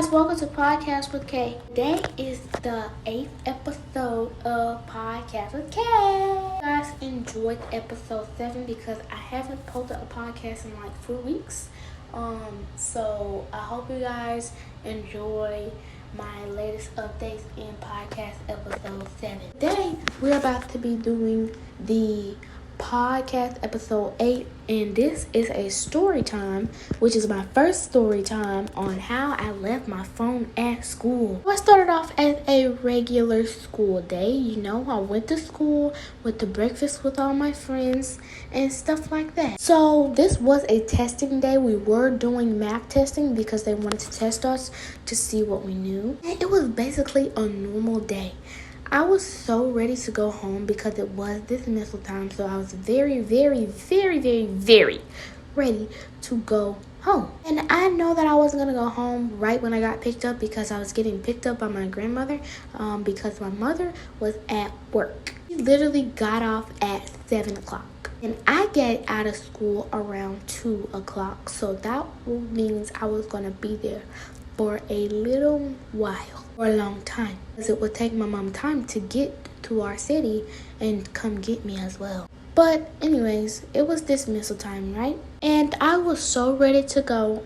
guys, welcome to Podcast with Kay. Today is the 8th episode of Podcast with Kay. You guys enjoyed episode 7 because I haven't posted a podcast in like 4 weeks. So I hope you guys enjoy my latest updates in podcast episode 7. Today we're about to be doing the podcast episode 8, and this is a story time, which is my first story time on how I left my phone at school. I started off as a regular school day. I went to school, went to breakfast with all my friends and stuff like that. So this was a testing day. We were doing math testing because they wanted to test us to see what we knew, and it was basically a normal day. I was so ready to go home because it was dismissal time, so I was very, very, very, very, very ready to go home. And I know that I wasn't going to go home right when I got picked up because I was getting picked up by my grandmother because my mother was at work. She literally got off at 7 o'clock. And I get out of school around 2 o'clock, so that means I was going to be there for a little while, for a long time, because it would take my mom time to get to our city and come get me as well. But anyways, it was dismissal time, right? And I was so ready to go.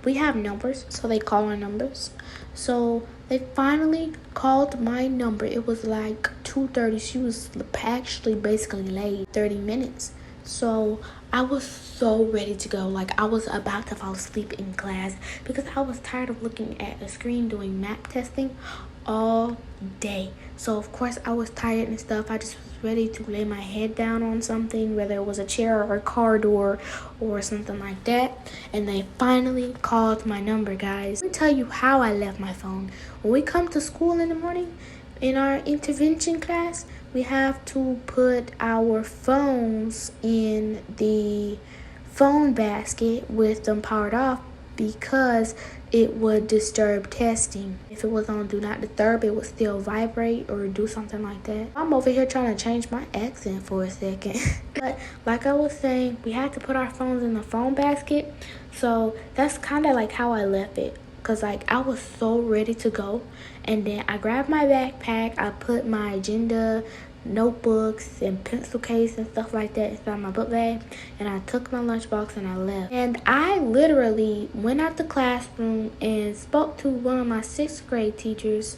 We have numbers, so they call our numbers. So they finally called my number. It was like 2:30. She was actually basically late 30 minutes. So I was so ready to go. Like, I was about to fall asleep in class because I was tired of looking at the screen doing math testing all day. So of course I was tired and stuff. I just was ready to lay my head down on something, whether it was a chair or a car door or something like that. And they finally called my number, guys. Let me tell you how I left my phone. When we come to school in the morning, in our intervention class, we have to put our phones in the phone basket with them powered off because it would disturb testing. If it was on Do Not Disturb, it would still vibrate or do something like that. I'm over here trying to change my accent for a second. But like I was saying, we had to put our phones in the phone basket. So that's kind of like how I left it. Because like I was so ready to go. And then I grabbed my backpack. I put my agenda, notebooks and pencil case and stuff like that inside my book bag, and I took my lunchbox and I left. And I literally went out the classroom and spoke to one of my 6th grade teachers.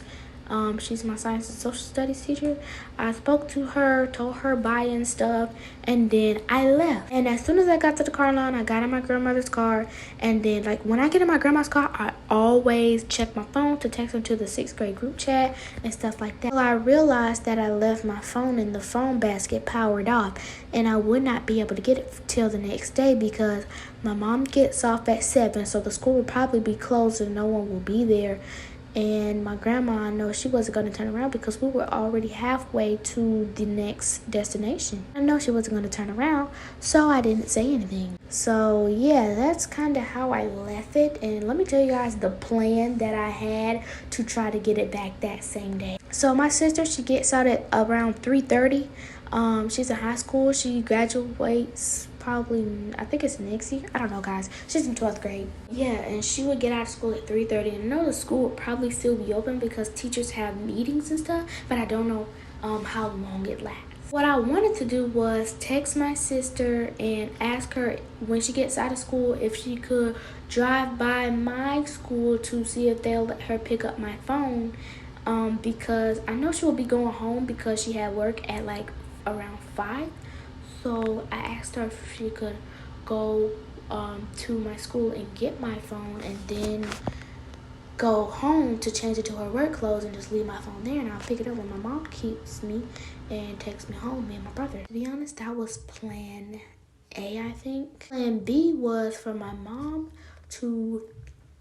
She's my science and social studies teacher. I spoke to her, told her bye and stuff, and then I left. And as soon as I got to the car line, I got in my grandmother's car, and then like when I get in my grandma's car, I always check my phone to text her to the 6th grade group chat and stuff like that. Well, I realized that I left my phone in the phone basket powered off, and I would not be able to get it till the next day because my mom gets off at 7, so the school will probably be closed and no one will be there. And my grandma, I know she wasn't going to turn around because we were already halfway to the next destination. I know she wasn't going to turn around, so I didn't say anything. So yeah, that's kind of how I left it. And let me tell you guys the plan that I had to try to get it back that same day. So my sister, she gets out at around 3:30. She's in high school. She graduates probably, I think it's next year. I don't know, guys. She's in 12th grade. Yeah, and she would get out of school at 3:30. And I know the school would probably still be open because teachers have meetings and stuff, but I don't know how long it lasts. What I wanted to do was text my sister and ask her when she gets out of school if she could drive by my school to see if they'll let her pick up my phone, because I know she will be going home because she had work at like around 5. So I asked her if she could go to my school and get my phone and then go home to change it to her work clothes and just leave my phone there, and I'll pick it up when my mom keeps me and takes me home, me and my brother. To be honest, that was plan A, I think. Plan B was for my mom to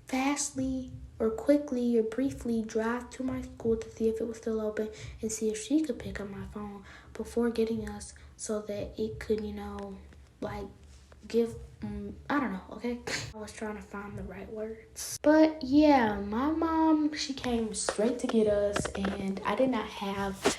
fastly or quickly or briefly drive to my school to see if it was still open and see if she could pick up my phone before getting us so that it could, like give, I don't know, okay? I was trying to find the right words. But yeah, my mom, she came straight to get us, and I did not have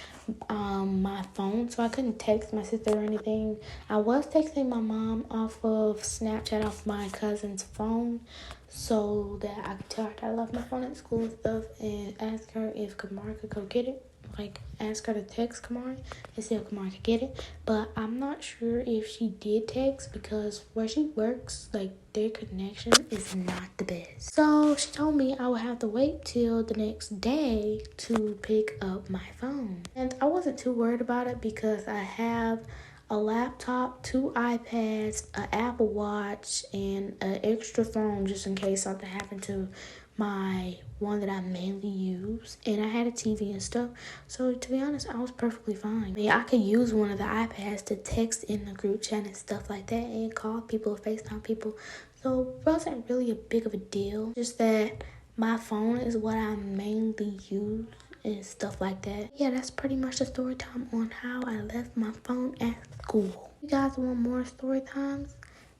my phone, so I couldn't text my sister or anything. I was texting my mom off of Snapchat off my cousin's phone, so that I could tell her I left my phone at school and stuff, and ask her if Kamara could go get it. Like, ask her to text Kamari and see if Kamari could get it. But I'm not sure if she did text, because where she works, like, their connection is not the best. So she told me I would have to wait till the next day to pick up my phone. And I wasn't too worried about it because I have a laptop, 2 iPads, an Apple Watch, and an extra phone just in case something happened to my one that I mainly use, and I had a TV and stuff. So to be honest, I was perfectly fine. I could use one of the iPads to text in the group chat and stuff like that, and call people, FaceTime people. So it wasn't really a big of a deal. Just that my phone is what I mainly use and stuff like that. Yeah, that's pretty much the story time on how I left my phone at school. If you guys want more story times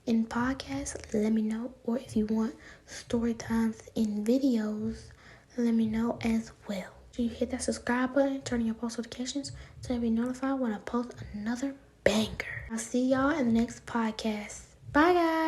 in podcasts, let me know. Or if you want story times in videos, let me know as well. So you hit that subscribe button, turn on your post notifications so you'll be notified when I post another banger. I'll see y'all in the next podcast. Bye, guys.